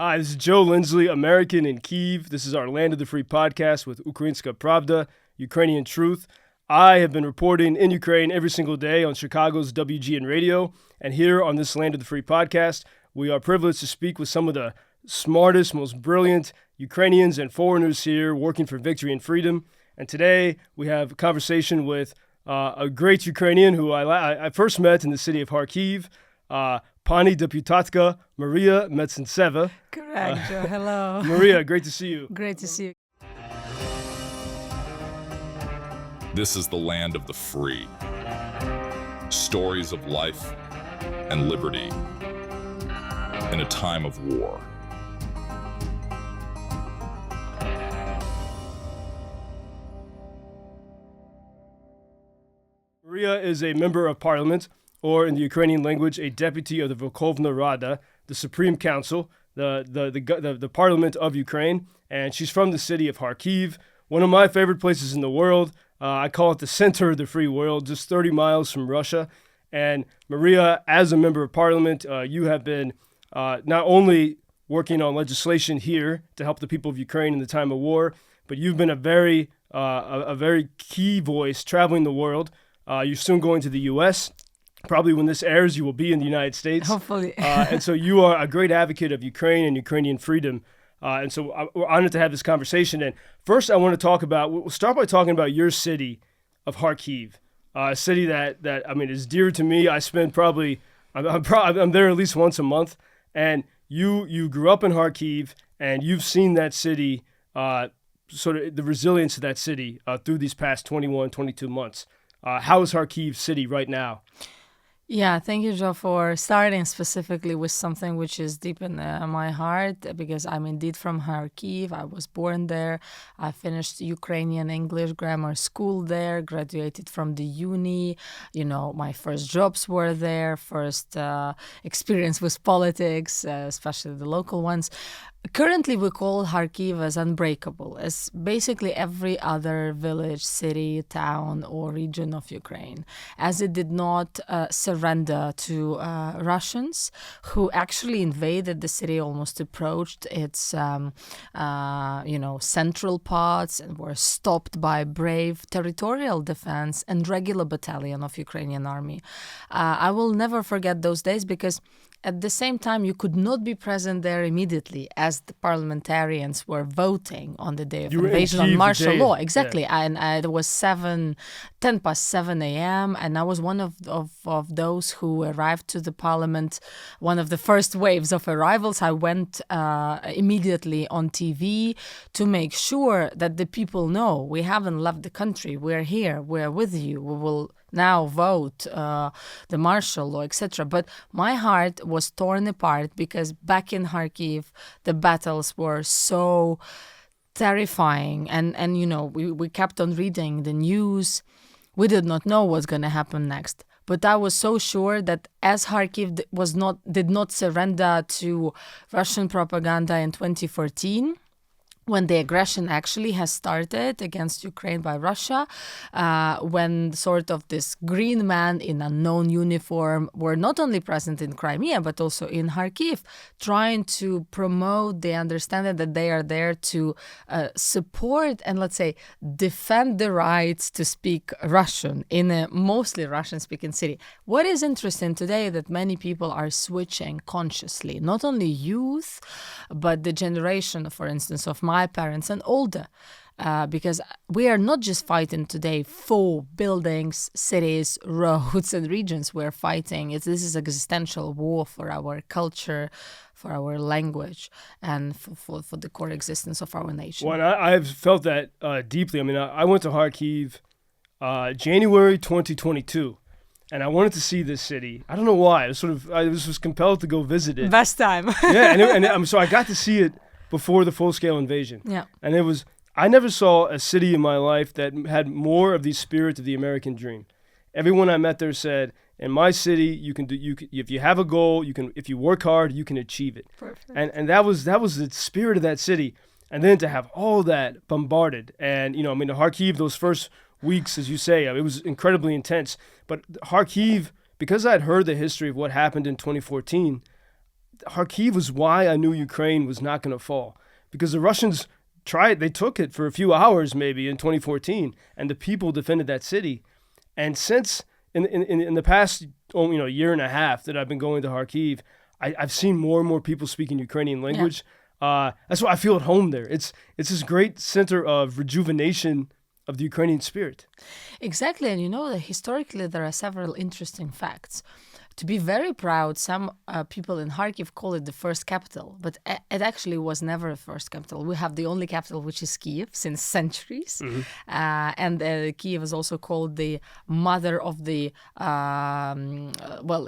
Hi, this is Joe Lindsley, American in Kyiv. This is our Land of the Free podcast with Ukrainska Pravda, Ukrainian Truth. I have been reporting in Ukraine every single day on Chicago's WGN radio, and here on this Land of the Free podcast, we are privileged to speak with some of the smartest, most brilliant Ukrainians and foreigners here working for victory and freedom. And today we have a conversation with a great Ukrainian who I first met in the city of Kharkiv, Pani Deputatka Maria Mezentseva. Correct, Joe. Hello. Maria, great to see you. Great to see you. This is the land of the free. Stories of life and liberty in a time of war. Maria is a member of parliament, or in the Ukrainian language, a deputy of the Verkhovna Rada, the Supreme Council, the parliament of Ukraine, and she's from the city of Kharkiv, one of my favorite places in the world. I call it the center of the free world, just 30 miles from Russia. And Maria, as a member of parliament, you have been not only working on legislation here to help the people of Ukraine in the time of war, but you've been a very key voice traveling the world. You're soon going to the U.S. Probably when this airs, you will be in the United States. Hopefully. And so you are a great advocate of Ukraine and Ukrainian freedom. And so we're honored to have this conversation. And first, we'll start by talking about your city of Kharkiv, a city that is dear to me. I spend I'm there at least once a month. And you grew up in Kharkiv, and you've seen that city, sort of the resilience of that city through these past 21, 22 months. How is Kharkiv city right now? Yeah, thank you, Joe, for starting specifically with something which is deep in my heart, because I'm indeed from Kharkiv. I was born there. I finished Ukrainian English grammar school there, graduated from the uni. My first jobs were there, first experience with politics, especially the local ones. Currently, we call Kharkiv as unbreakable, as basically every other village, city, town, or region of Ukraine, as it did not surrender to Russians, who actually invaded the city, almost approached its, central parts, and were stopped by brave territorial defense and regular battalion of Ukrainian army. I will never forget those days, because at the same time, you could not be present there immediately as the parliamentarians were voting on the day of invasion on martial law. Exactly. Yeah. And it was 10 past 7 a.m. And I was one of those who arrived to the parliament, one of the first waves of arrivals. I went immediately on TV to make sure that the people know we haven't left the country. We're here. We're with you. We will now vote the martial law, etc. But my heart was torn apart, because back in Kharkiv, the battles were so terrifying. And we kept on reading the news. We did not know what's going to happen next. But I was so sure that as Kharkiv did not surrender to Russian propaganda in 2014, when the aggression actually has started against Ukraine by Russia, when sort of this green man in unknown uniform were not only present in Crimea, but also in Kharkiv, trying to promote the understanding that they are there to support and, let's say, defend the rights to speak Russian in a mostly Russian-speaking city. What is interesting today that many people are switching consciously, not only youth, but the generation, for instance, of my parents and older, because we are not just fighting today for buildings, cities, roads, and regions. We're fighting. This is existential war for our culture, for our language, and for the core existence of our nation. Well, I've felt that deeply. I went to Kharkiv January 2022. And I wanted to see this city. I don't know why. I was compelled to go visit it. Best time. Yeah, so I got to see it before the full-scale invasion. Yeah. And I never saw a city in my life that had more of the spirit of the American dream. Everyone I met there said, in my city, if you have a goal, if you work hard, you can achieve it. Perfect. And that was the spirit of that city. And then to have all that bombarded. And, the Kharkiv, those first weeks, as you say, it was incredibly intense. But Kharkiv, because I had heard the history of what happened in 2014, Kharkiv was why I knew Ukraine was not going to fall, because the Russians they took it for a few hours maybe in 2014, and the people defended that city. And since in the past year and a half that I've been going to Kharkiv, I've seen more and more people speaking Ukrainian language. That's why I feel at home there. It's this great center of rejuvenation of the Ukrainian spirit. Exactly, and that historically there are several interesting facts. To be very proud, some people in Kharkiv call it the first capital, but it actually was never a first capital. We have the only capital, which is Kiev, since centuries. Mm-hmm. And Kiev is also called the mother of the,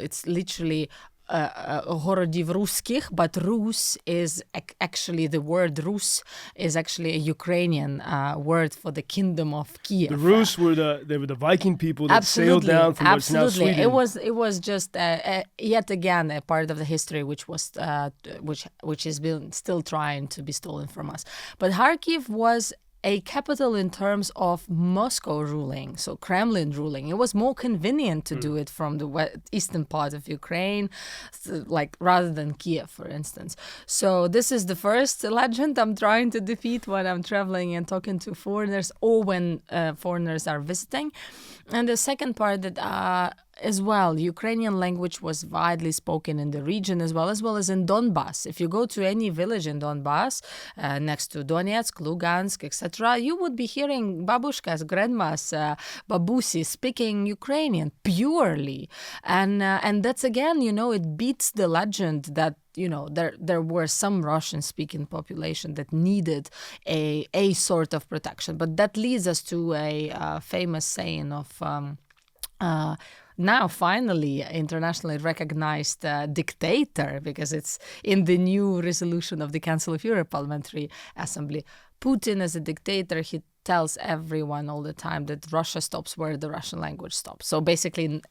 it's literally Horodів Ruskich, but Rus is actually, the word Rus is actually a Ukrainian word for the kingdom of Kiev. The Rus were the Viking people that sailed down from what's now Sweden. It was just yet again a part of the history which is still trying to be stolen from us. But Kharkiv was a capital in terms of Moscow ruling, so Kremlin ruling. It was more convenient to do it from the eastern part of Ukraine, rather than Kiev, for instance. So this is the first legend I'm trying to defeat when I'm traveling and talking to foreigners, or when foreigners are visiting. And the second part that as well, Ukrainian language was widely spoken in the region as well as in Donbass. If you go to any village in Donbass, next to Donetsk, Lugansk, etc., you would be hearing babushkas, grandmas, babusi speaking Ukrainian purely. And that's again, it beats the legend that there were some Russian-speaking population that needed a sort of protection. But that leads us to a famous saying of now finally internationally recognized dictator, because it's in the new resolution of the Council of Europe Parliamentary Assembly. Putin, as a dictator, he tells everyone all the time that Russia stops where the Russian language stops. So basically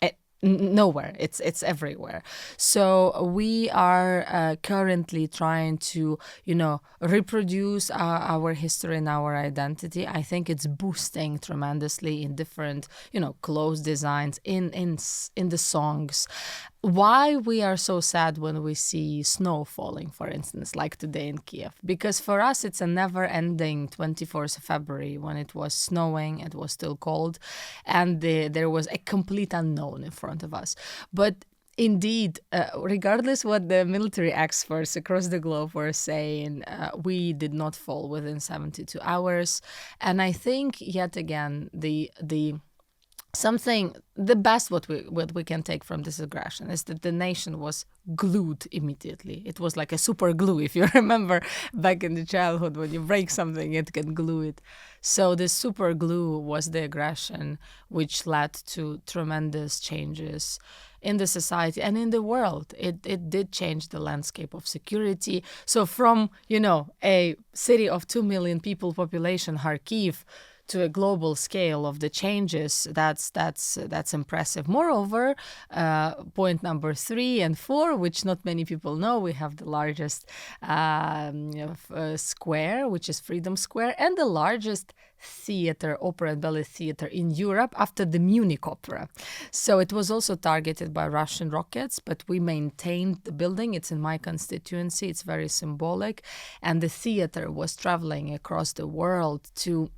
nowhere. It's everywhere. So we are currently trying to, reproduce our history and our identity. I think it's boosting tremendously in different, clothes designs, in the songs. Why we are so sad when we see snow falling, for instance, like today in Kiev? Because for us, it's a never-ending 24th of February when it was snowing, it was still cold, and there was a complete unknown in front of us. But indeed, regardless what the military experts across the globe were saying, we did not fall within 72 hours. And I think, yet again, the best what we can take from this aggression is that the nation was glued immediately. It was like a super glue. If you remember back in the childhood, when you break something, it can glue it. So the super glue was the aggression, which led to tremendous changes in the society and in the world. It did change the landscape of security. So from, a city of 2 million people population, Kharkiv, to a global scale of the changes, that's impressive. Moreover, point number 3 and 4, which not many people know, we have the largest square, which is Freedom Square, and the largest theater, opera and ballet theater in Europe after the Munich Opera. So it was also targeted by Russian rockets, but we maintained the building. It's in my constituency. It's very symbolic. And the theater was traveling across the world to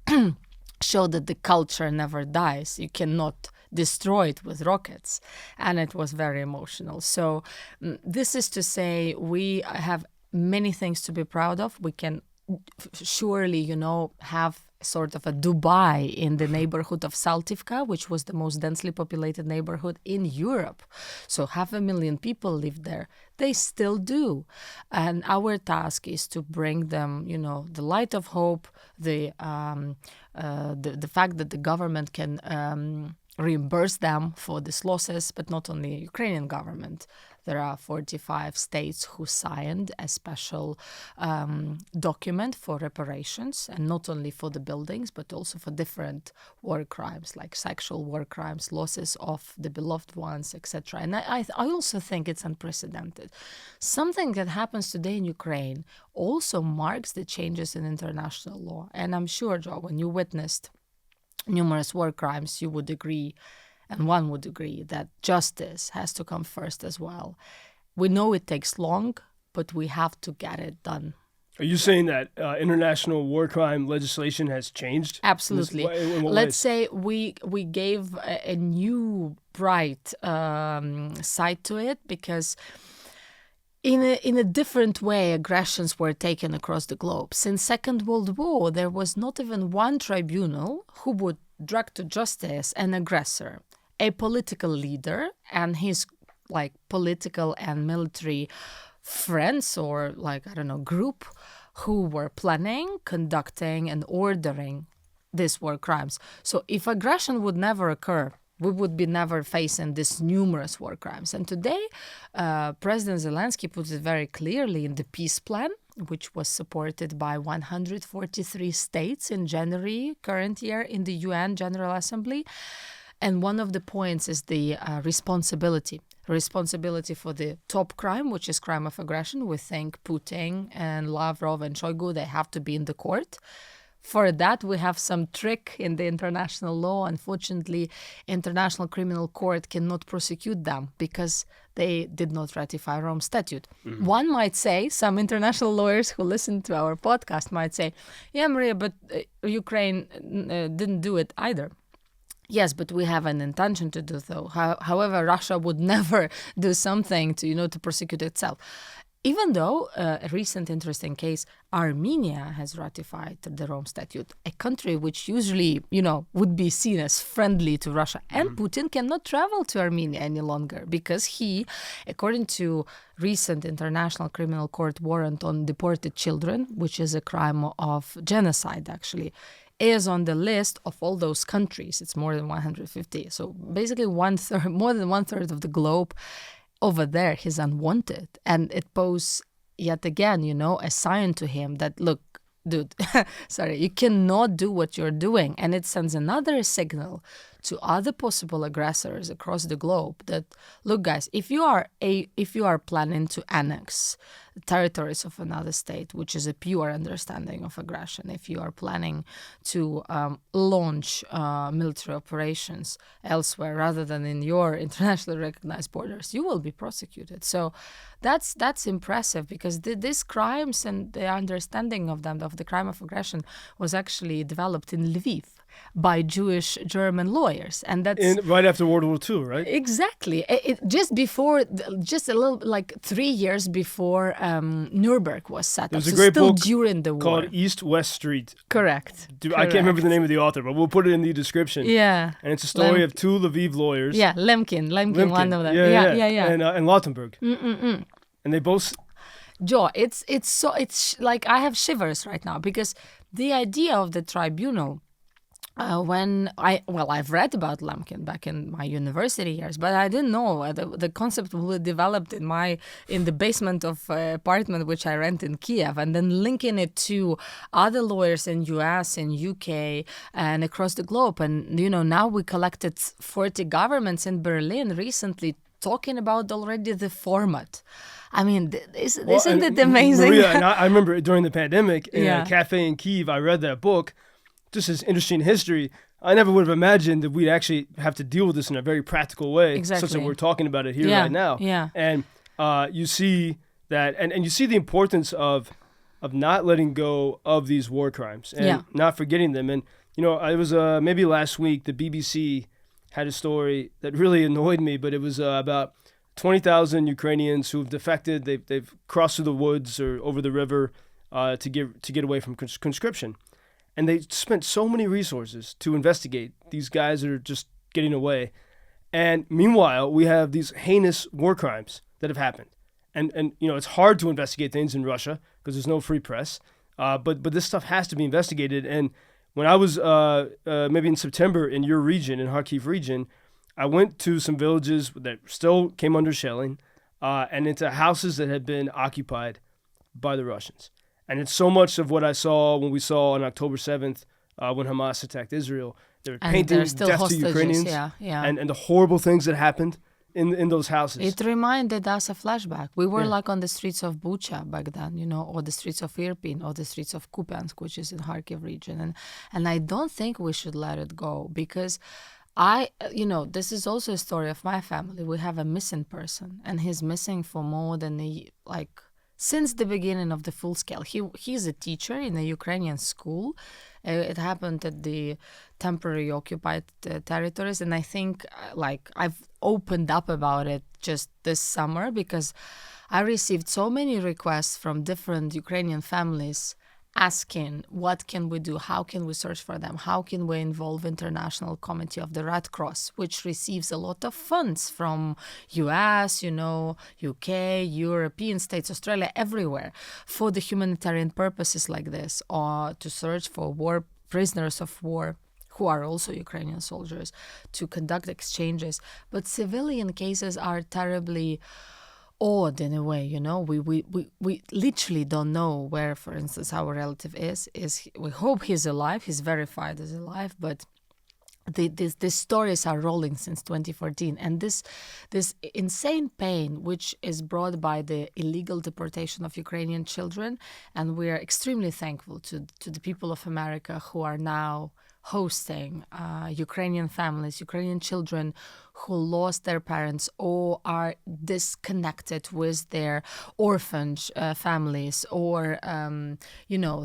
show that the culture never dies. You cannot destroy it with rockets. And it was very emotional. So this is to say we have many things to be proud of. We can surely, have sort of a Dubai in the neighborhood of Saltivka, which was the most densely populated neighborhood in Europe. So 500,000 people live there. They still do. And our task is to bring them, the light of hope, the fact that the government can reimburse them for these losses, but not only Ukrainian government. There are 45 states who signed a special document for reparations, and not only for the buildings, but also for different war crimes, like sexual war crimes, losses of the beloved ones, etc. And I also think it's unprecedented. Something that happens today in Ukraine also marks the changes in international law. And I'm sure, Joe, when you witnessed numerous war crimes, you would agree, and one would agree, that justice has to come first as well. We know it takes long, but we have to get it done. Are you saying that international war crime legislation has changed? Absolutely. In what Let's ways? say we gave a new bright side to it, because in a different way aggressions were taken across the globe. Since Second World War, there was not even one tribunal who would drag to justice an aggressor, a political leader and his political and military friends, or group who were planning, conducting and ordering these war crimes. So if aggression would never occur, we would be never facing these numerous war crimes. And today, President Zelensky puts it very clearly in the peace plan, which was supported by 143 states in January current year in the UN General Assembly. And one of the points is the responsibility for the top crime, which is crime of aggression. We think Putin and Lavrov and Shoigu, they have to be in the court. For that, we have some trick in the international law. Unfortunately, International Criminal Court cannot prosecute them because they did not ratify Rome Statute. Mm-hmm. One might say, some international lawyers who listen to our podcast might say, yeah, Maria, but Ukraine didn't do it either. Yes, but we have an intention to do so. However, Russia would never do something to prosecute itself. Even though a recent interesting case, Armenia has ratified the Rome Statute, a country which usually, would be seen as friendly to Russia. And Putin cannot travel to Armenia any longer because he, according to recent International Criminal Court warrant on deported children, which is a crime of genocide, actually, is on the list of all those countries. It's more than 150. So basically more than one third of the globe over there, he's unwanted. And it poses yet again, a sign to him that, look, dude, sorry, you cannot do what you're doing. And it sends another signal to other possible aggressors across the globe that, look, guys, if you are planning to annex territories of another state, which is a pure understanding of aggression, if you are planning to launch military operations elsewhere rather than in your internationally recognized borders, you will be prosecuted. So that's impressive, because these crimes and the understanding of them, of the crime of aggression, was actually developed in Lviv by Jewish German lawyers, and that's right after World War II, right? Exactly. Just a little 3 years before Nuremberg was set up. There's a great book during the war called East-West Street. Correct. I can't remember the name of the author, but we'll put it in the description. Yeah. And it's a story of two Lviv lawyers. Yeah, Lemkin, one of them. Yeah. And Lautenberg. And they both. Joe, it's like I have shivers right now, because the idea of the tribunal. I've read about Lemkin back in my university years, but I didn't know the concept was developed in the basement of an apartment which I rent in Kiev, and then linking it to other lawyers in US, in UK, and across the globe. And now we collected 40 governments in Berlin recently talking about already the format. I mean, isn't it amazing? Maria, and I remember during the pandemic in a cafe in Kyiv, I read that book. Just as interesting history, I never would have imagined that we'd actually have to deal with this in a very practical way, exactly. such that we're talking about it here right now. Yeah. And you see that, and you see the importance of not letting go of these war crimes and not forgetting them. And it was maybe last week the BBC had a story that really annoyed me, but it was about 20,000 Ukrainians who've defected. They've crossed through the woods or over the river to get away from conscription. And they spent so many resources to investigate these guys that are just getting away. And meanwhile, we have these heinous war crimes that have happened. And it's hard to investigate things in Russia because there's no free press. But this stuff has to be investigated. And when I was maybe in September in your region, in Kharkiv region, I went to some villages that still came under shelling and into houses that had been occupied by the Russians. And it's so much of what I saw when we saw on October 7th when Hamas attacked Israel. They were painting death to Ukrainians and the horrible things that happened in those houses. It reminded us a flashback. We were on the streets of Bucha back then, or the streets of Irpin, or the streets of Kupiansk, which is in Kharkiv region. And I don't think we should let it go, because this is also a story of my family. We have a missing person, and he's missing for more than since the beginning of the full scale. He's a teacher in a Ukrainian school. It happened at the temporary occupied territories, and I think I've opened up about it just this summer because I received so many requests from different Ukrainian families asking what can we do, how can we search for them, how can we involve International Committee of the Red Cross, which receives a lot of funds from US, UK, European states, Australia, everywhere for the humanitarian purposes like this, or to search for war prisoners of war who are also Ukrainian soldiers, to conduct exchanges. But civilian cases are terribly odd in a way, we literally don't know where, for instance, our relative is. We hope he's alive, he's verified as alive, but these stories are rolling since 2014, and this insane pain which is brought by the illegal deportation of Ukrainian children, and we are extremely thankful to the people of America who are now hosting Ukrainian families, Ukrainian children who lost their parents or are disconnected with their orphan families, or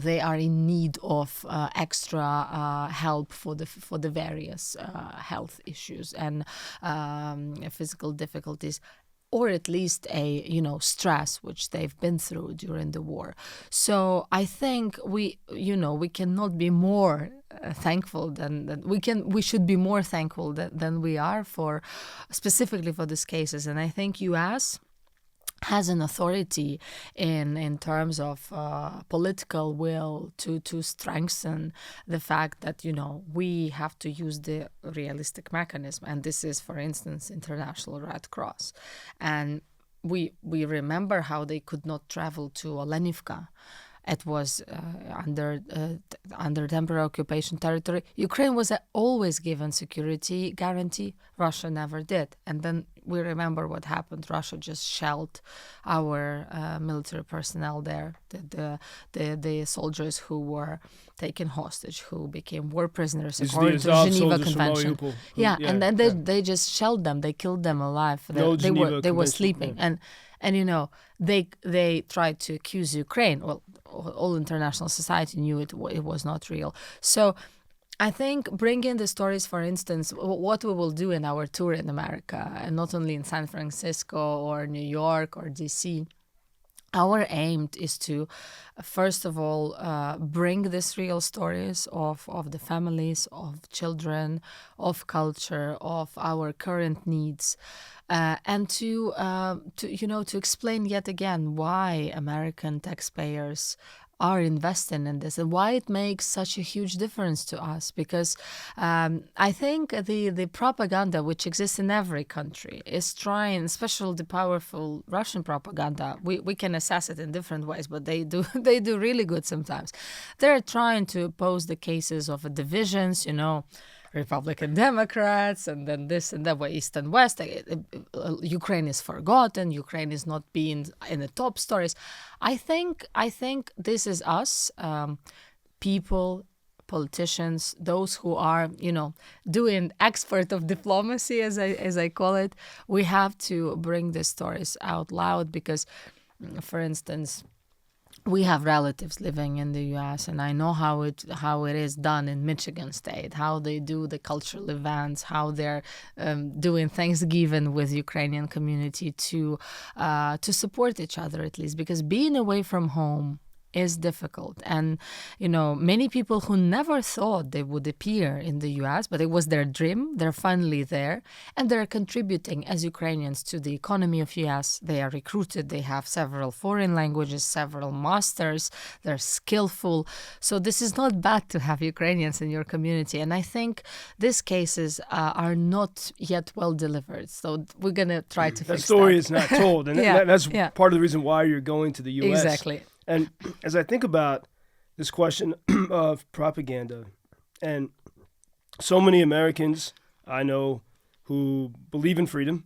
they are in need of extra help for the various health issues and physical difficulties, or at least a stress which they've been through during the war. So I think we cannot be more thankful than we should be more thankful than we are for specifically for these cases. And I think US has an authority in terms of political will to strengthen the fact that we have to use the realistic mechanism, and this is, for instance, International Red Cross. And we remember how they could not travel to Olenivka. It was under temporary occupation territory. Ukraine was always given security guarantee. Russia never did. And then we remember what happened. Russia just shelled our military personnel there, the soldiers who were taken hostage, who became war prisoners according to the Geneva Convention. And then they just shelled them. They killed them alive. They were sleeping. Yeah. And they tried to accuse Ukraine. Well, all international society knew it was not real. So I think bringing the stories, for instance, what we will do in our tour in America, and not only in San Francisco or New York or DC, our aim is to, first of all, bring these real stories of the families, of children, of culture, of our current needs, and to explain yet again why American taxpayers are investing in this and why it makes such a huge difference to us. Because I think the propaganda which exists in every country is trying, especially the powerful Russian propaganda, we can assess it in different ways, but they do really good sometimes. They're trying to pose the cases of divisions, Republican Democrats, and then this and that, East and West. Ukraine is forgotten. Ukraine is not being in the top stories. I think this is us, people, politicians, those who are, doing expert of diplomacy, as I call it. We have to bring these stories out loud because, for instance, we have relatives living in the U.S. and I know how it is done in Michigan State, how they do the cultural events, how they're doing Thanksgiving with Ukrainian community to support each other, at least, because being away from home is difficult. And, many people who never thought they would appear in the U.S., but it was their dream, they're finally there, and they're contributing as Ukrainians to the economy of U.S. They are recruited, they have several foreign languages, several masters, they're skillful. So this is not bad to have Ukrainians in your community. And I think these cases are not yet well delivered. So we're going to try to fix that. The story is not told. And that's part of the reason why you're going to the U.S. Exactly. And as I think about this question of propaganda, and so many Americans I know who believe in freedom,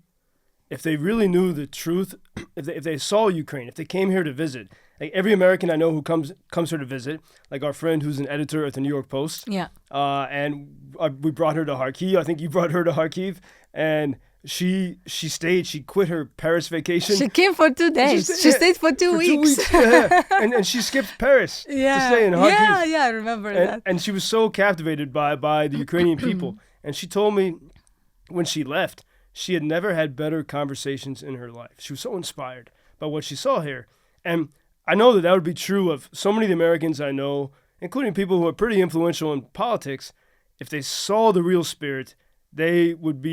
if they really knew the truth, if they saw Ukraine, if they came here to visit, like every American I know who comes here to visit, like our friend who's an editor at the New York Post, and we brought her to Kharkiv. I think you brought her to Kharkiv, and she stayed. She quit her Paris vacation. She came for 2 days. She stayed for 2 weeks. 2 weeks. Yeah. and she skipped Paris to stay in Kharkiv. Yeah, I remember that. And she was so captivated by the Ukrainian people. And she told me when she left, she had never had better conversations in her life. She was so inspired by what she saw here. And I know that would be true of so many of the Americans I know, including people who are pretty influential in politics. If they saw the real spirit, they would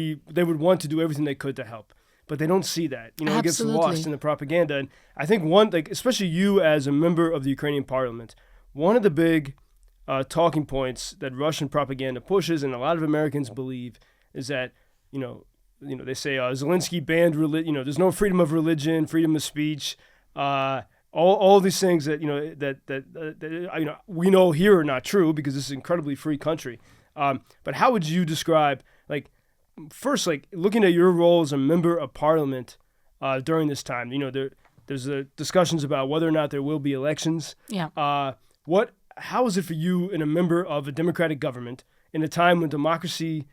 want to do everything they could to help. But they don't see that. It gets lost in the propaganda. And I think especially you as a member of the Ukrainian parliament, one of the big talking points that Russian propaganda pushes, and a lot of Americans believe, is that, they say Zelensky banned religion. There's no freedom of religion, freedom of speech, all these things that that we know here are not true because this is an incredibly free country. But how would you describe, first, looking at your role as a member of parliament during this time? There's discussions about whether or not there will be elections. Yeah. How is it for you, in a member of a democratic government, in a time when democracy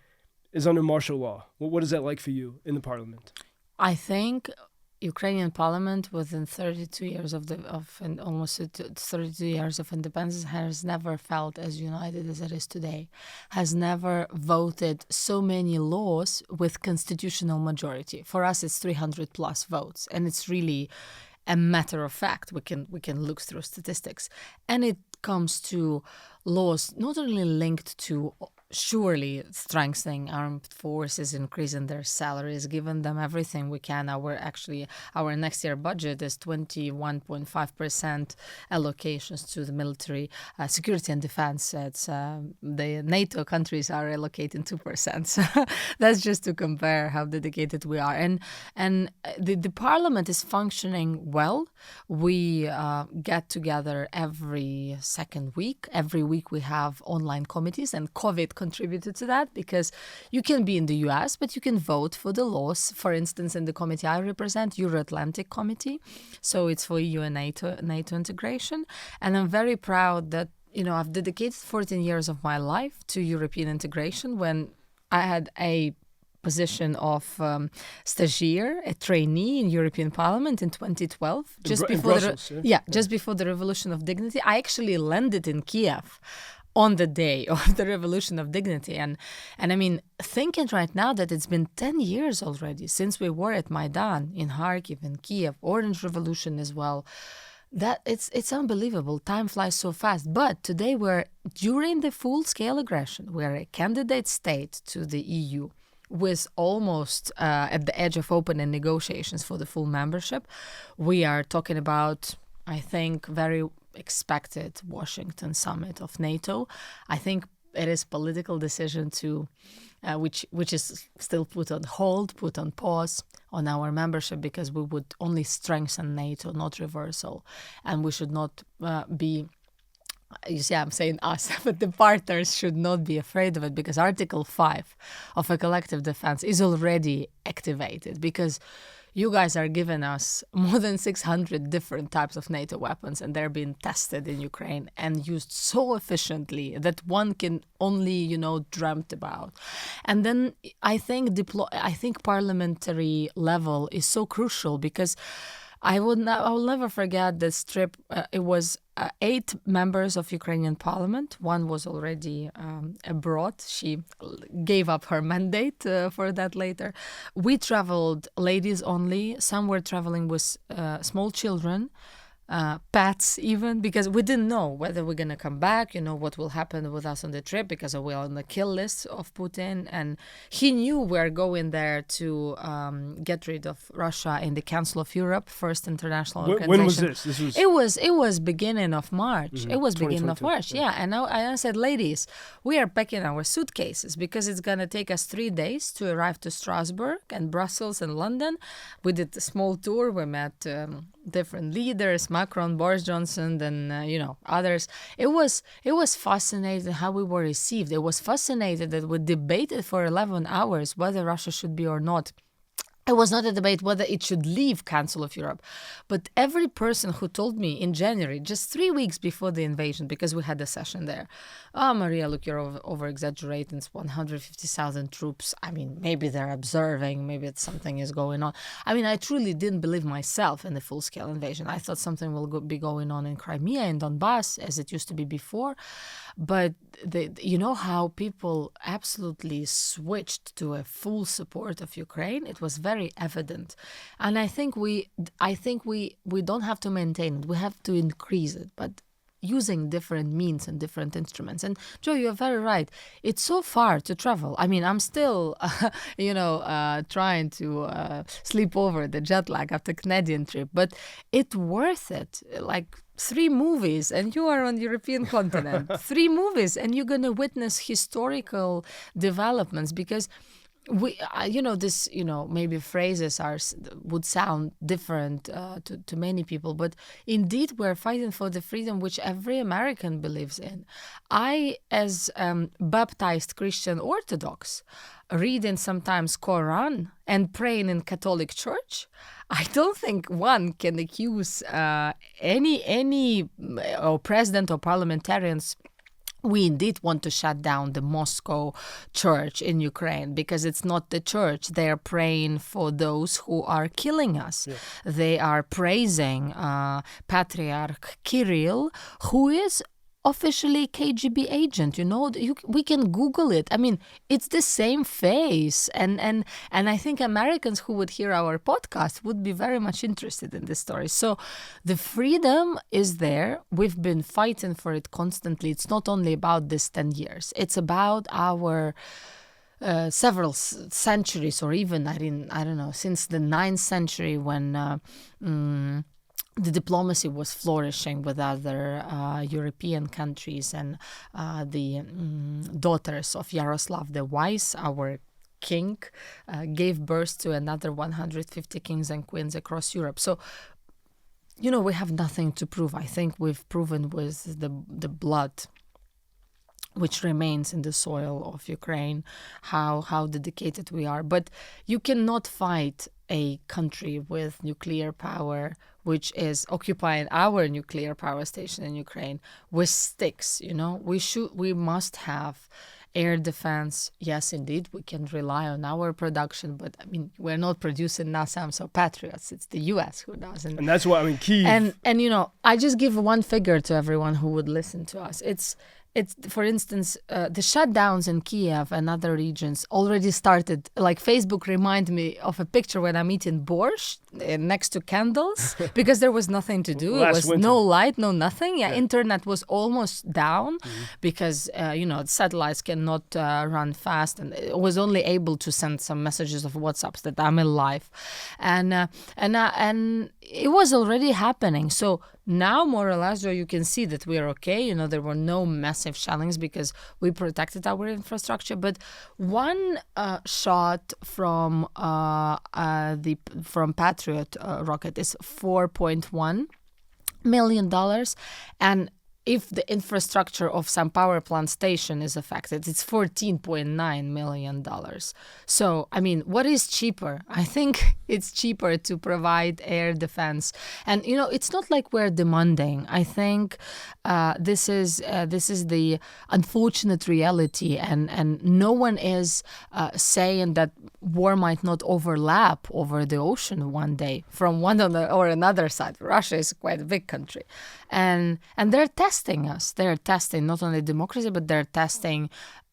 is under martial law? What is that like for you in the parliament? I think Ukrainian parliament, within 32 years almost 32 years of independence, has never felt as united as it is today, has never voted so many laws with constitutional majority. For us, it's 300 plus votes, and it's really a matter of fact. We can look through statistics, and it comes to laws not only linked to surely strengthening armed forces, increasing their salaries, giving them everything we can. Our next year budget is 21.5% allocations to the military, security and defense. It's the NATO countries are allocating 2%. So that's just to compare how dedicated we are. And the parliament is functioning well. We get together every second week. Every week we have online committees, and COVID contributed to that because you can be in the US, but you can vote for the laws. For instance, in the committee I represent, Euro-Atlantic Committee, so it's for EU and NATO integration. And I'm very proud that, I've dedicated 14 years of my life to European integration when I had a position of stagiaire, a trainee in European Parliament in 2012, just before the Revolution of Dignity. I actually landed in Kiev on the day of the Revolution of Dignity. And I mean, thinking right now that it's been 10 years already since we were at Maidan, in Kharkiv, in Kiev, Orange Revolution as well, that it's unbelievable. Time flies so fast. But today during the full-scale aggression, we're a candidate state to the EU with almost at the edge of opening negotiations for the full membership. We are talking about, I think, very expected Washington summit of NATO. I think it is political decision to which is still put on hold, put on pause on our membership, because we would only strengthen NATO, not reversal, and we should not be. You see, I'm saying us, but the partners should not be afraid of it, because Article 5 of a collective defense is already activated, because you guys are giving us more than 600 different types of NATO weapons, and they're being tested in Ukraine and used so efficiently that one can only, dreamt about. And then I think parliamentary level is so crucial, because I will never forget this trip. It was 8 members of Ukrainian parliament. One was already abroad. She gave up her mandate for that later. We traveled ladies only. Some were traveling with small children, pets even, because we didn't know whether we're going to come back, what will happen with us on the trip, because we're on the kill list of Putin. And he knew we're going there to get rid of Russia in the Council of Europe, first international organization. When was this? It was beginning of March. Mm-hmm. It was beginning of March, yeah. And I said, ladies, we are packing our suitcases, because it's going to take us 3 days to arrive to Strasbourg and Brussels and London. We did a small tour. We met different leaders, Macron, Boris Johnson, and others. It was fascinating how we were received. It was fascinating that we debated for 11 hours whether Russia should be or not It was not a debate whether it should leave Council of Europe. But every person who told me in January, just 3 weeks before the invasion, because we had a session there, oh, Maria, look, you're over-exaggerating. It's 150,000 troops. I mean, maybe they're observing. Maybe something is going on. I mean, I truly didn't believe myself in the full-scale invasion. I thought something will be going on in Crimea and Donbass, as it used to be before. But you know how people absolutely switched to a full support of Ukraine? It was very evident. And I think we don't have to maintain it. We have to increase it, but using different means and different instruments. And Joe, you're very right. It's so far to travel. I mean, I'm still, trying to sleep over the jet lag after Canadian trip, but it's worth it. Like 3 movies and you are on the European continent. 3 movies and you're going to witness historical developments because maybe phrases would sound different to many people, but indeed we're fighting for the freedom which every American believes in. I, as baptized Christian Orthodox, reading sometimes Quran and praying in Catholic Church, I don't think one can accuse any president or parliamentarians. We indeed want to shut down the Moscow church in Ukraine because it's not the church. They're praying for those who are killing us. Yeah. They are praising Patriarch Kirill, who is officially KGB agent. We can Google it. I mean, it's the same face. And I think Americans who would hear our podcast would be very much interested in this story. So the freedom is there. We've been fighting for it constantly. It's not only about this 10 years. It's about our several centuries, or even, I don't know, since the 9th century when the diplomacy was flourishing with other European countries, and the daughters of Yaroslav the Wise, our king, gave birth to another 150 kings and queens across Europe. So, we have nothing to prove. I think we've proven with the blood which remains in the soil of Ukraine, how dedicated we are. But you cannot fight a country with nuclear power, which is occupying our nuclear power station in Ukraine, with sticks. We must have air defense. Yes, indeed, we can rely on our production, but I mean, we're not producing NASAMS or Patriots. It's the U.S. who does. And that's why, Kyiv. And I just give one figure to everyone who would listen to us. It's for instance, the shutdowns in Kiev and other regions already started. Like Facebook reminded me of a picture when I'm eating borscht next to candles because there was nothing to do. It was winter. No light, no nothing. Yeah, internet was almost down because satellites cannot run fast, and it was only able to send some messages of WhatsApps that I'm alive, and it was already happening. So now, more or less, you can see that we are okay. There were no massive shellings because we protected our infrastructure. But one shot from Patriot rocket is $4.1 million, and if the infrastructure of some power plant station is affected, it's $14.9 million. So, I mean, what is cheaper? I think it's cheaper to provide air defense. And, it's not like we're demanding. I think this is the unfortunate reality. And no one is saying that war might not overlap over the ocean one day from one or another side. Russia is quite a big country. And they're testing us. They're testing not only democracy, but they're testing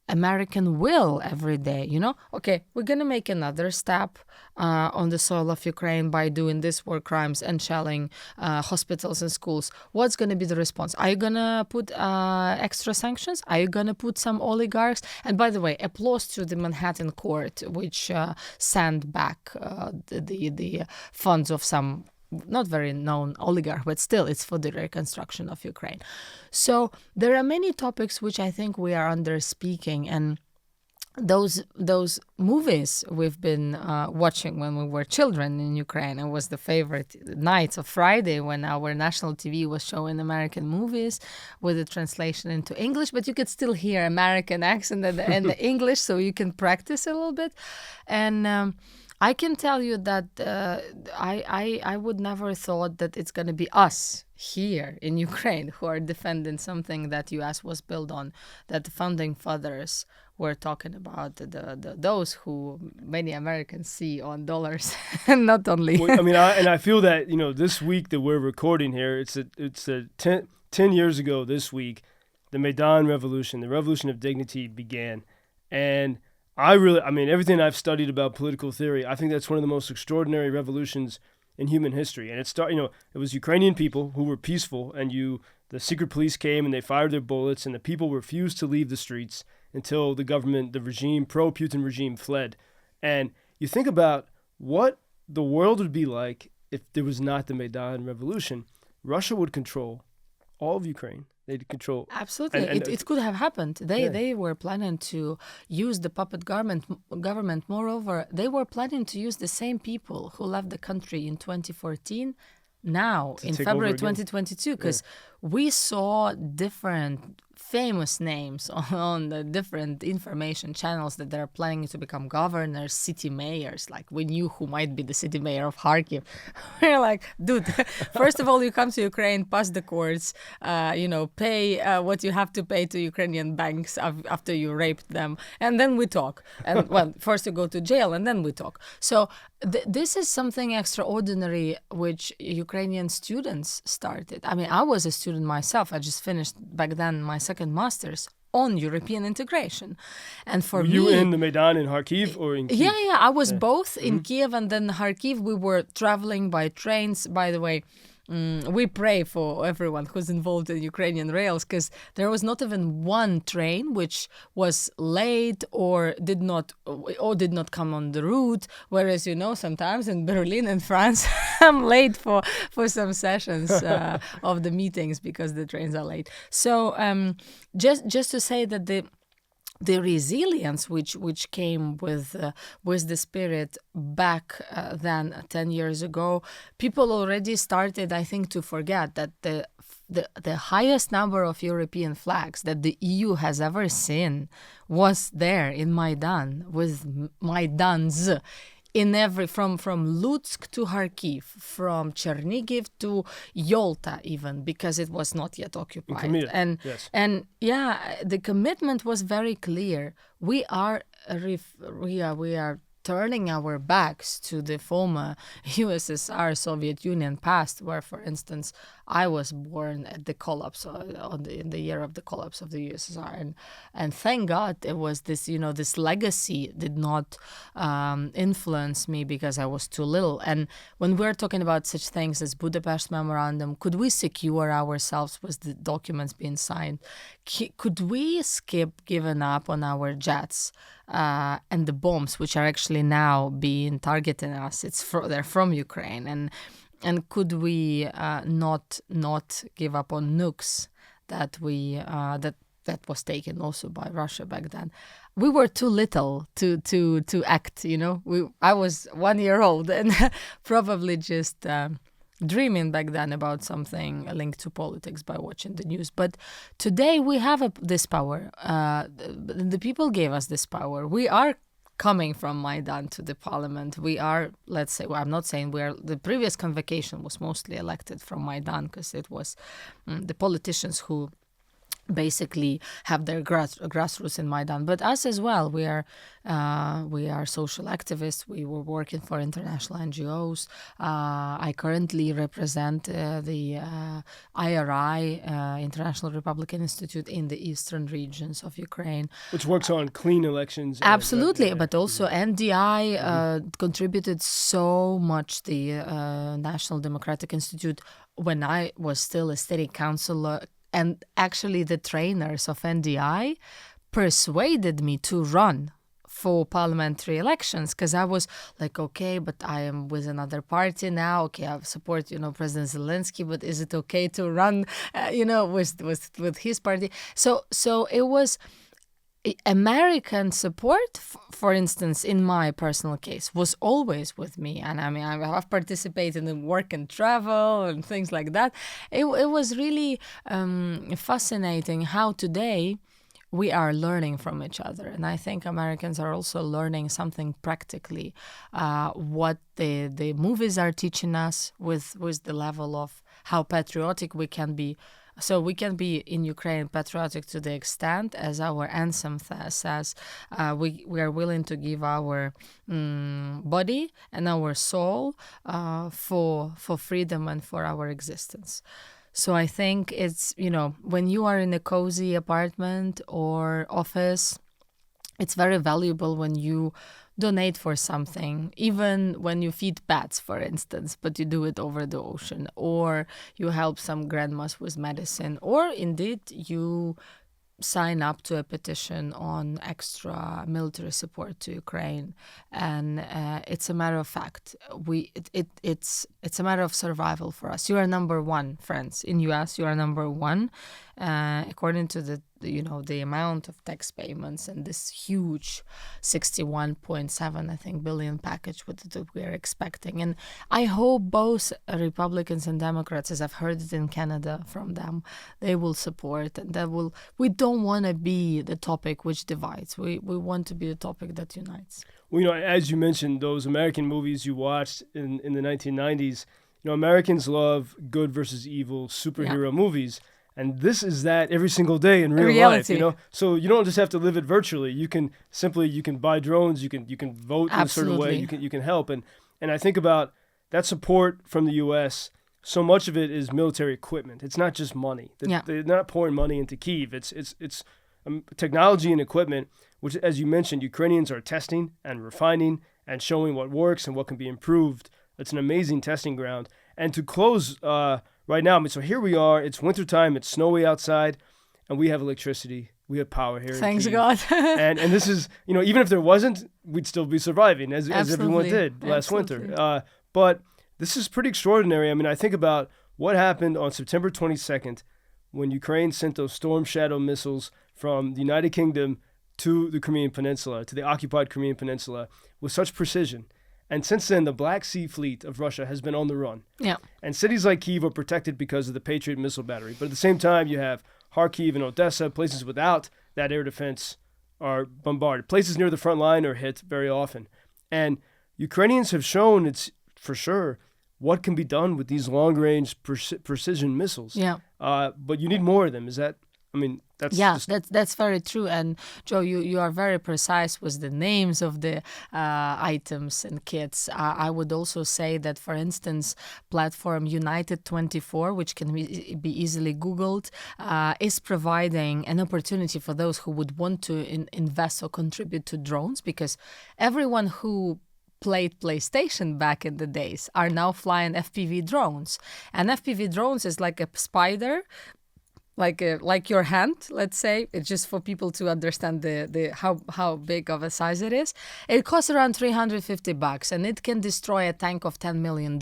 American will every day. Okay, we're going to make another step on the soil of Ukraine by doing these war crimes and shelling hospitals and schools. What's going to be the response? Are you going to put extra sanctions? Are you going to put some oligarchs? And by the way, applause to the Manhattan court, which sent back the funds of some not very known oligarch, but still it's for the reconstruction of Ukraine. So there are many topics which I think we are under speaking, and those movies we've been watching when we were children in Ukraine. It was the favorite nights of Friday when our national TV was showing American movies with the translation into English, but you could still hear American accent and the English, so you can practice a little bit. And I can tell you that I would never thought that it's going to be us here in Ukraine who are defending something that U.S. was built on, that the founding fathers were talking about, those who many Americans see on dollars, and not only. Well, I mean, I feel that, this week that we're recording here, it's 10 years ago this week, the Maidan Revolution, the Revolution of Dignity began. And everything I've studied about political theory, I think that's one of the most extraordinary revolutions in human history. And it was Ukrainian people who were peaceful, and the secret police came and they fired their bullets, and the people refused to leave the streets until the pro-Putin regime fled. And you think about what the world would be like if there was not the Maidan Revolution. Russia would control all of Ukraine. They'd control. Absolutely. It could have happened. They were planning to use the puppet government. Moreover, they were planning to use the same people who left the country in 2014 now in February 2022, because we saw different famous names on the different information channels that they're planning to become governors, city mayors. Like, we knew who might be the city mayor of Kharkiv. We're like, dude, first of all, you come to Ukraine, pass the courts, pay what you have to pay to Ukrainian banks after you raped them, and then we talk. And well, first you go to jail, and then we talk. So this is something extraordinary which Ukrainian students started. I mean, I was a student myself. I just finished back then my second master's on European integration. And for Were me... you in the Maidan in Kharkiv or in Kyiv? Yeah, I was both in Kiev and then Kharkiv. We were traveling by trains. By the way, we pray for everyone who's involved in Ukrainian rails, because there was not even one train which was late or did not come on the route. Whereas, sometimes in Berlin and France, I'm late for some sessions of the meetings because the trains are late. So just to say that the resilience which came with the spirit back then 10 years ago, people already started, I think, to forget that the highest number of European flags that the EU has ever seen was there in Maidan, with Maidans in from Lutsk to Kharkiv, from Chernigiv to Yalta, even, because it was not yet occupied. And the commitment was very clear. We are turning our backs to the former USSR, Soviet Union past, where, for instance, I was born at the collapse, in the year of the collapse of the USSR. And thank God it was this, this legacy did not influence me because I was too little. And when we're talking about such things as Budapest Memorandum, could we secure ourselves with the documents being signed? Could we skip giving up on our jets and the bombs, which are actually now being targeting us? They're from Ukraine, and could we not give up on nukes that that was taken also by Russia back then? We were too little to act. I was 1 year old and probably just dreaming back then about something linked to politics by watching the news. But today we have this power. The people gave us this power. We are coming from Maidan to the parliament. We are, let's say, I'm not saying the previous convocation was mostly elected from Maidan, because it was the politicians who basically have their grassroots in Maidan. But us as well, we are social activists. We were working for international NGOs. I currently represent the IRI, International Republican Institute, in the eastern regions of Ukraine, which works on clean elections. Absolutely, but also NDI contributed so much. The National Democratic Institute, when I was still a city councillor. And actually, the trainers of NDI persuaded me to run for parliamentary elections, because I was like, okay, but I am with another party now. Okay, I support, President Zelensky, but is it okay to run, with his party? So it was American support, for instance, in my personal case, was always with me. And I mean, I've participated in work and travel and things like that. It was really fascinating how today we are learning from each other. And I think Americans are also learning something practically, what the movies are teaching us with the level of how patriotic we can be. So we can be in Ukraine patriotic to the extent, as our anthem says, we are willing to give our body and our soul for freedom and for our existence. So I think it's, when you are in a cozy apartment or office, it's very valuable when you donate for something, even when you feed bats, for instance, but you do it over the ocean, or you help some grandmas with medicine, or indeed you sign up to a petition on extra military support to Ukraine. And it's a matter of fact. It's a matter of survival for us. You are number one, friends. In US, you are number one, according to the amount of tax payments and this huge 61.7 billion package that we are expecting. And I hope both Republicans and Democrats, as I've heard it in Canada from them, they will support, and we don't want to be the topic which divides. We want to be the topic that unites. Well, as you mentioned, those American movies you watched in the 1990s, Americans love good versus evil superhero movies. And this is that every single day in real life, So you don't just have to live it virtually. You can buy drones. You can vote in a certain way. You can help. And I think about that support from the U.S. So much of it is military equipment. It's not just money. They're not pouring money into Kyiv. It's technology and equipment, which, as you mentioned, Ukrainians are testing and refining and showing what works and what can be improved. It's an amazing testing ground. And to close right now, so here we are. It's wintertime. It's snowy outside, and we have electricity. We have power here. Thanks in God. and this is, even if there wasn't, we'd still be surviving as everyone did last winter. But this is pretty extraordinary. I mean, I think about what happened on September 22nd when Ukraine sent those Storm Shadow missiles from the United Kingdom to the Crimean Peninsula, to the occupied Crimean Peninsula, with such precision. And since then, the Black Sea Fleet of Russia has been on the run. Yeah. And cities like Kyiv are protected because of the Patriot missile battery. But at the same time, you have Kharkiv and Odessa, places without that air defense are bombarded. Places near the front line are hit very often. And Ukrainians have shown, it's for sure, what can be done with these long-range precision missiles. Yeah. But you need more of them. That's very true. And Joe, you are very precise with the names of the items and kits. I would also say that, for instance, platform United24, which can be easily Googled, is providing an opportunity for those who would want to invest or contribute to drones, because everyone who played PlayStation back in the days are now flying FPV drones. And FPV drones is like a spider, like your hand, let's say. It's just for people to understand the how big of a size it is. It costs around $350, and it can destroy a tank of $10 million.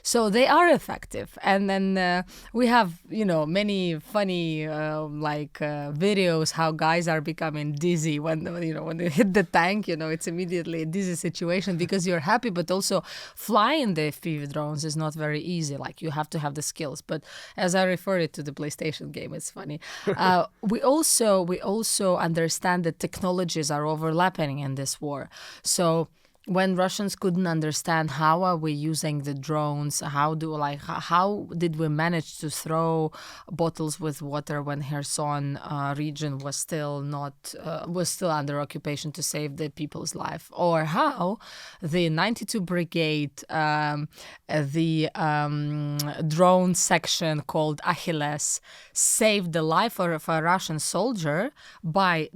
So they are effective. And then we have many funny videos how guys are becoming dizzy when they hit the tank. It's immediately a dizzy situation because you're happy, but also flying the FPV drones is not very easy. Like, you have to have the skills. But as I refer it to the PlayStation game, it's funny. We also understand that technologies are overlapping in this war. So when Russians couldn't understand how are we using the drones, how did we manage to throw bottles with water when Kherson region was still under occupation to save the people's life, or how the 92 Brigade, the drone section called Achilles, saved the life of a Russian soldier by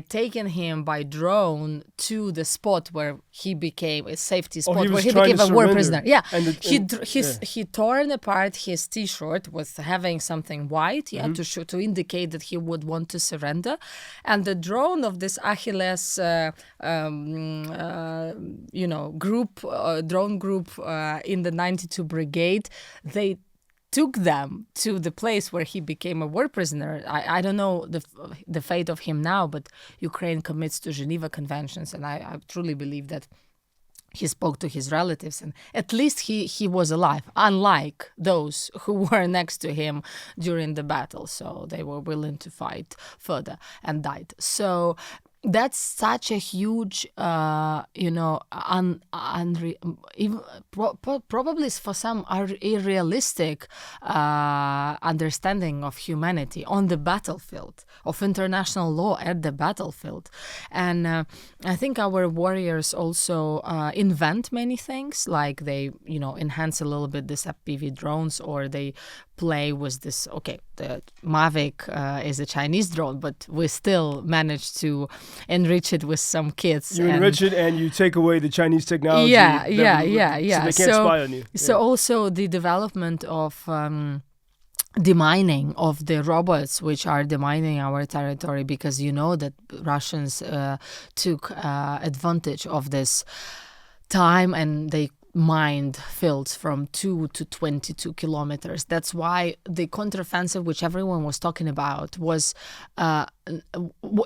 taking him by drone to the spot where he became a safety spot, where he became a war prisoner. Yeah, he torn apart his T-shirt with having something white, to indicate that he would want to surrender. And the drone of this Achilles drone group in the 92 Brigade, they took them to the place where he became a war prisoner. I don't know the fate of him now, but Ukraine commits to Geneva Conventions, and I truly believe that he spoke to his relatives, and at least he was alive, unlike those who were next to him during the battle. So they were willing to fight further and died. So that's such a huge, probably for some unrealistic understanding of humanity on the battlefield, of international law at the battlefield. And I think our warriors also invent many things, like they, enhance a little bit this FPV drones, or they play with this. Okay, the Mavic is a Chinese drone, but we still managed to enrich it with some kits. You enrich it and you take away the Chinese technology. Yeah. So they can't spy on you. So also the development of demining of the robots which are demining our territory, because you know that Russians took advantage of this time and they mined fields from 2 to 22 kilometers. That's why the counteroffensive, which everyone was talking about, was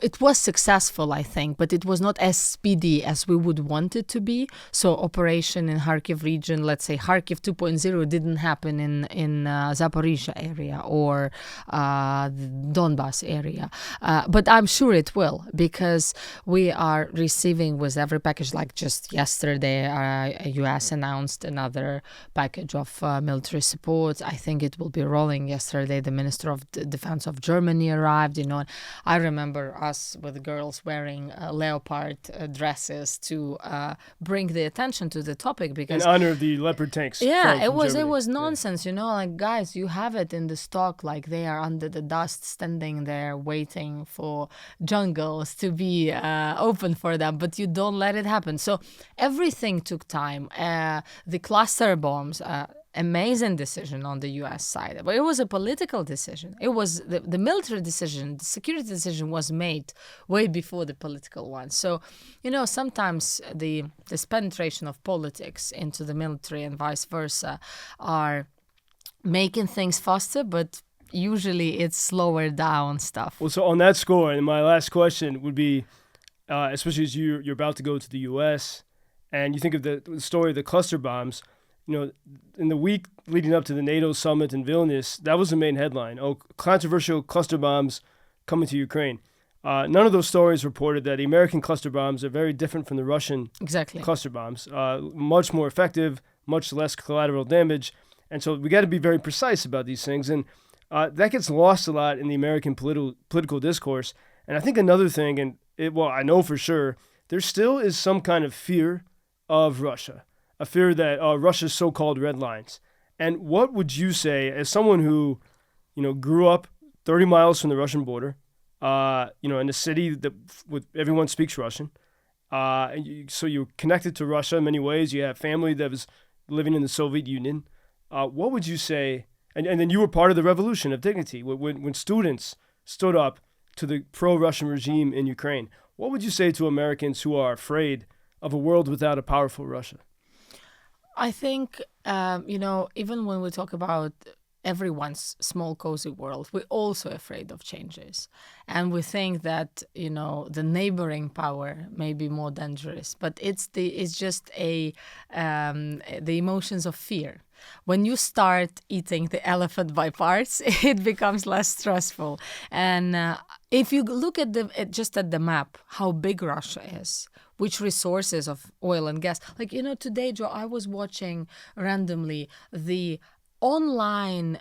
it was successful, I think, but it was not as speedy as we would want it to be. So operation in Kharkiv region, let's say Kharkiv 2.0, didn't happen in Zaporizhia area or the Donbas area. But I'm sure it will, because we are receiving with every package, like just yesterday, US announced another package of military support. I think it will be rolling. Yesterday, the Minister of Defense of Germany arrived, I remember us with girls wearing leopard dresses to bring the attention to the topic, because in honor of the Leopard tanks. Yeah, it was Germany. nonsense, like, guys, you have it in the stock, like they are under the dust, standing there waiting for jungles to be open for them, but you don't let it happen. So everything took time. The cluster bombs. Amazing decision on the US side. But it was a political decision. It was the military decision, the security decision was made way before the political one. So, sometimes this penetration of politics into the military and vice versa are making things faster, but usually it's slower down stuff. Well, so on that score, and my last question would be, especially as you're about to go to the US, and you think of the story of the cluster bombs, in the week leading up to the NATO summit in Vilnius, that was the main headline. Oh, controversial cluster bombs coming to Ukraine. None of those stories reported that the American cluster bombs are very different from the Russian cluster bombs. Much more effective, much less collateral damage. And so we got to be very precise about these things. And that gets lost a lot in the American political discourse. And I think another thing, I know for sure, there still is some kind of fear of Russia. A fear that Russia's so-called red lines. And what would you say, as someone who, grew up 30 miles from the Russian border, in a city that with everyone speaks Russian, so you're connected to Russia in many ways. You have family that was living in the Soviet Union. What would you say? And then you were part of the revolution of dignity when students stood up to the pro-Russian regime in Ukraine. What would you say to Americans who are afraid of a world without a powerful Russia? I think, even when we talk about everyone's small, cozy world, we're also afraid of changes. And we think that, the neighboring power may be more dangerous, but it's just the emotions of fear. When you start eating the elephant by parts, it becomes less stressful. And if you look at just at the map, how big Russia is, which resources of oil and gas. Like, today, Joe, I was watching randomly the online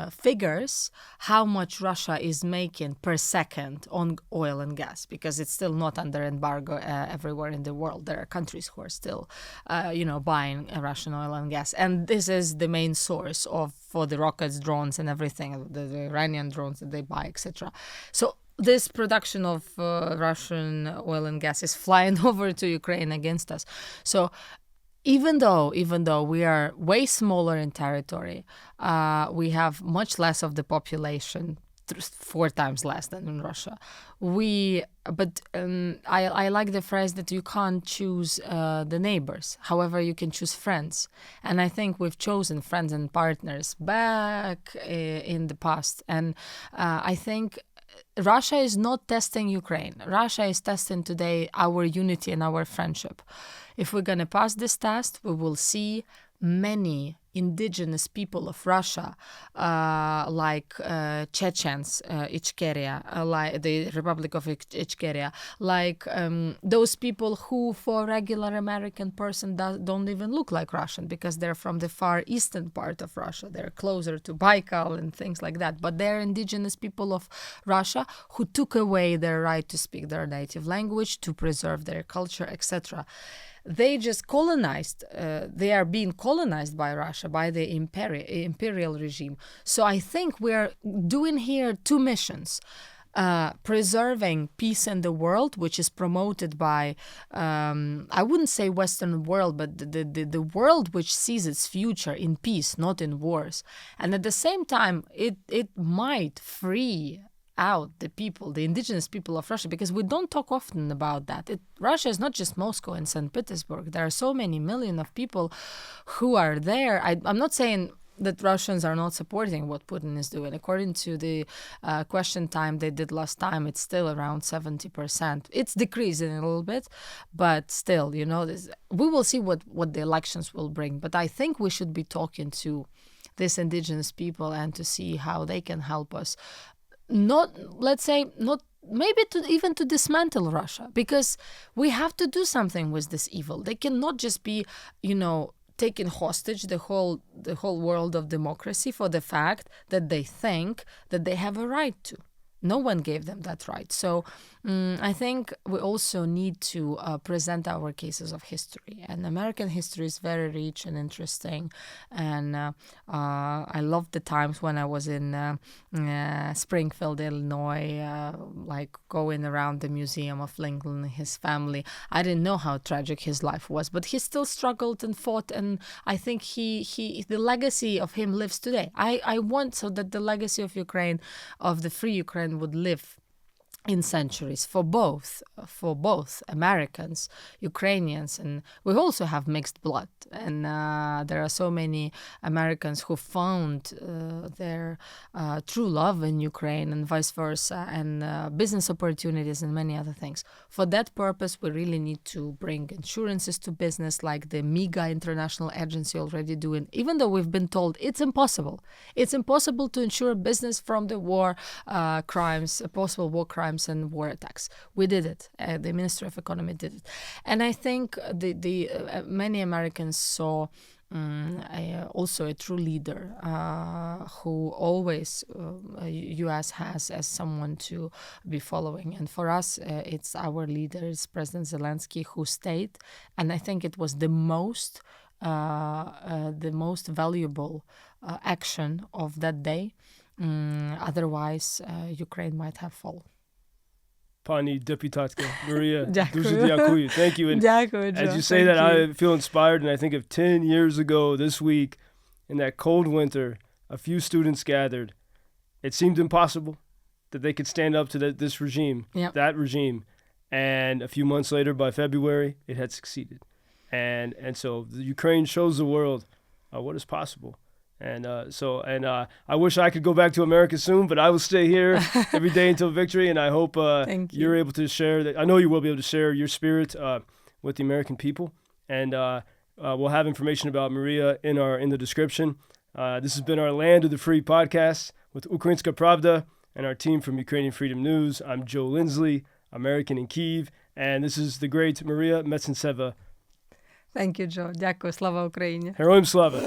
figures, how much Russia is making per second on oil and gas, because it's still not under embargo everywhere in the world. There are countries who are still, buying Russian oil and gas. And this is the main source for the rockets, drones, and everything, the Iranian drones that they buy, etc. So this production of Russian oil and gas is flying over to Ukraine against us. So even though we are way smaller in territory, we have much less of the population, 4 times less than in Russia. I like the phrase that you can't choose the neighbors. However, you can choose friends. And I think we've chosen friends and partners back in the past. And I think Russia is not testing Ukraine. Russia is testing today our unity and our friendship. If we're going to pass this test, we will see many indigenous people of Russia, like Chechens, Ichkeria, like the Republic of Ichkeria, like those people who, for a regular American person, don't even look like Russian because they're from the far eastern part of Russia. They're closer to Baikal and things like that. But they're indigenous people of Russia who took away their right to speak their native language, to preserve their culture, etc. They just colonized, they are being colonized by Russia, by the imperial regime. So I think we're doing here two missions. Preserving peace in the world, which is promoted by, I wouldn't say Western world, but the world which sees its future in peace, not in wars. And at the same time, it might free out the people, the indigenous people of Russia, because we don't talk often about that. Russia is not just Moscow and St. Petersburg. There are so many million of people who are there. I'm not saying that Russians are not supporting what Putin is doing. According to the question time they did last time, it's still around 70%. It's decreasing a little bit, but still, we will see what the elections will bring. But I think we should be talking to these indigenous people and to see how they can help us. Maybe to dismantle Russia, because we have to do something with this evil. They cannot just be, taking hostage the whole world of democracy for the fact that they think that they have a right to. No one gave them that right. So I think we also need to present our cases of history. And American history is very rich and interesting. And I loved the times when I was in Springfield, Illinois, like going around the museum of Lincoln and his family. I didn't know how tragic his life was, but he still struggled and fought. And I think the legacy of him lives today. I want so that the legacy of Ukraine, of the free Ukraine, would live in centuries for both Americans, Ukrainians, and we also have mixed blood. And there are so many Americans who found their true love in Ukraine and vice versa, and business opportunities and many other things. For that purpose, we really need to bring insurances to business, like the MIGA International Agency already doing, even though we've been told it's impossible. It's impossible to insure business from the war crimes, possible war crimes and war attacks. We did it. The Ministry of Economy did it. And I think the many Americans saw also a true leader who always U.S. has as someone to be following. And for us, it's our leader, it's President Zelensky, who stayed. And I think it was the most valuable action of that day. Otherwise, Ukraine might have fallen. Pani deputatka Maria, дуже дякую. Thank you. And Дякую, as you say that, I feel inspired, and I think of 10 years ago this week, in that cold winter, a few students gathered. It seemed impossible that they could stand up to this regime, that regime. And a few months later, by February, it had succeeded. And so the Ukraine shows the world what is possible. And I wish I could go back to America soon, but I will stay here every day until victory. And I hope you're able to share that. I know you will be able to share your spirit with the American people. And we'll have information about Maria in the description. This has been our Land of the Free podcast with Ukrainska Pravda and our team from Ukrainian Freedom News. I'm Joe Lindsley, American in Kyiv, and this is the great Maria Mezentseva. Thank you, Joe. Дякую. Слава Україні. Героям слава.